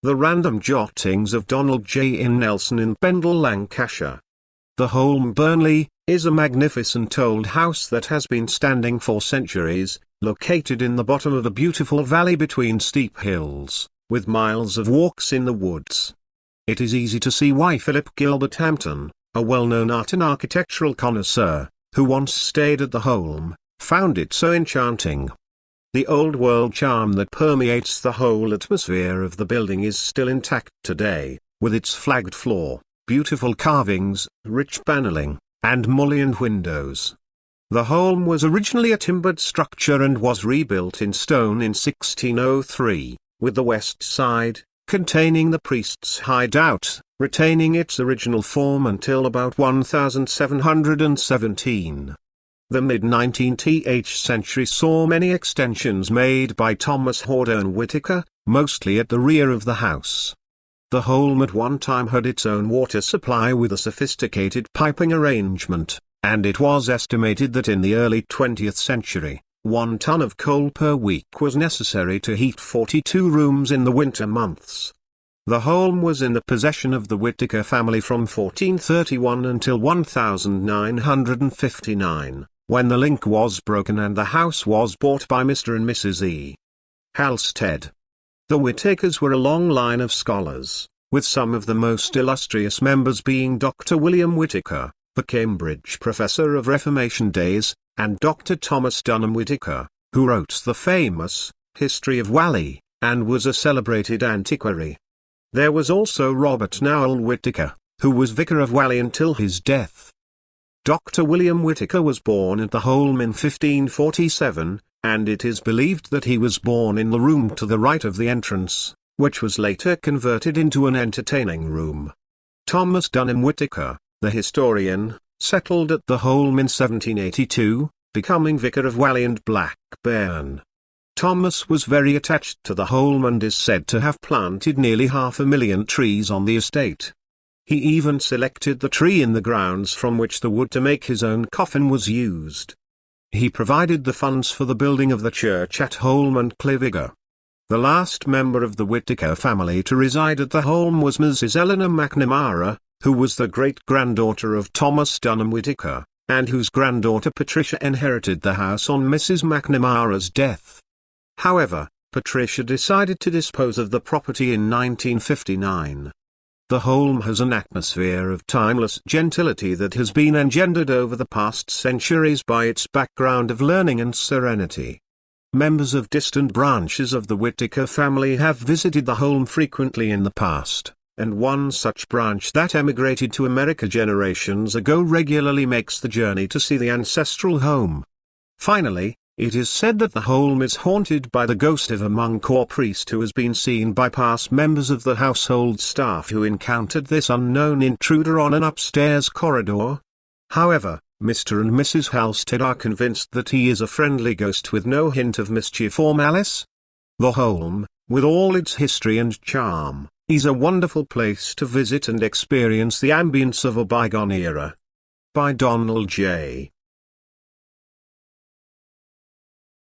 The Random Jottings of Donald J. in Nelson in Pendle, Lancashire. The Holme Burnley is a magnificent old house that has been standing for centuries, located in the bottom of a beautiful valley between steep hills, with miles of walks in the woods. It is easy to see why Philip Gilbert Hamerton, a well-known art and architectural connoisseur, who once stayed at the Holme, found it so enchanting. The old-world charm that permeates the whole atmosphere of the building is still intact today, with its flagged floor, beautiful carvings, rich paneling, and mullioned windows. The Holme was originally a timbered structure and was rebuilt in stone in 1603, with the west side, containing the priest's hideout, retaining its original form until about 1717. The mid-19th century saw many extensions made by Thomas Hordern Whitaker, mostly at the rear of the house. The Holme at one time had its own water supply with a sophisticated piping arrangement, and it was estimated that in the early 20th century, 1 ton of coal per week was necessary to heat 42 rooms in the winter months. The Holme was in the possession of the Whitaker family from 1431 until 1959. When the link was broken and the house was bought by Mr. and Mrs. E. Halstead. The Whitakers were a long line of scholars, with some of the most illustrious members being Dr. William Whitaker, the Cambridge Professor of Reformation Days, and Dr. Thomas Hordern Whitaker, who wrote the famous History of Whalley, and was a celebrated antiquary. There was also Robert Nowell Whitaker, who was Vicar of Whalley until his death. Dr. William Whitaker was born at the Holme in 1547, and it is believed that he was born in the room to the right of the entrance, which was later converted into an entertaining room. Thomas Hordern Whitaker, the historian, settled at the Holme in 1782, becoming Vicar of Whalley and Blackburn. Thomas was very attached to the Holme and is said to have planted nearly 500,000 trees on the estate. He even selected the tree in the grounds from which the wood to make his own coffin was used. He provided the funds for the building of the church at Holme and Cliviger. The last member of the Whitaker family to reside at the Holme was Mrs. Eleanor McNamara, who was the great-granddaughter of Thomas Hordern Whitaker, and whose granddaughter Patricia inherited the house on Mrs. McNamara's death. However, Patricia decided to dispose of the property in 1959. The Holme has an atmosphere of timeless gentility that has been engendered over the past centuries by its background of learning and serenity. Members of distant branches of the Whitaker family have visited the Holme frequently in the past, and one such branch that emigrated to America generations ago regularly makes the journey to see the ancestral home. Finally, it is said that the Holme is haunted by the ghost of a monk or priest who has been seen by past members of the household staff who encountered this unknown intruder on an upstairs corridor. However, Mr. and Mrs. Halstead are convinced that he is a friendly ghost with no hint of mischief or malice. The Holme, with all its history and charm, is a wonderful place to visit and experience the ambience of a bygone era. By Donald J.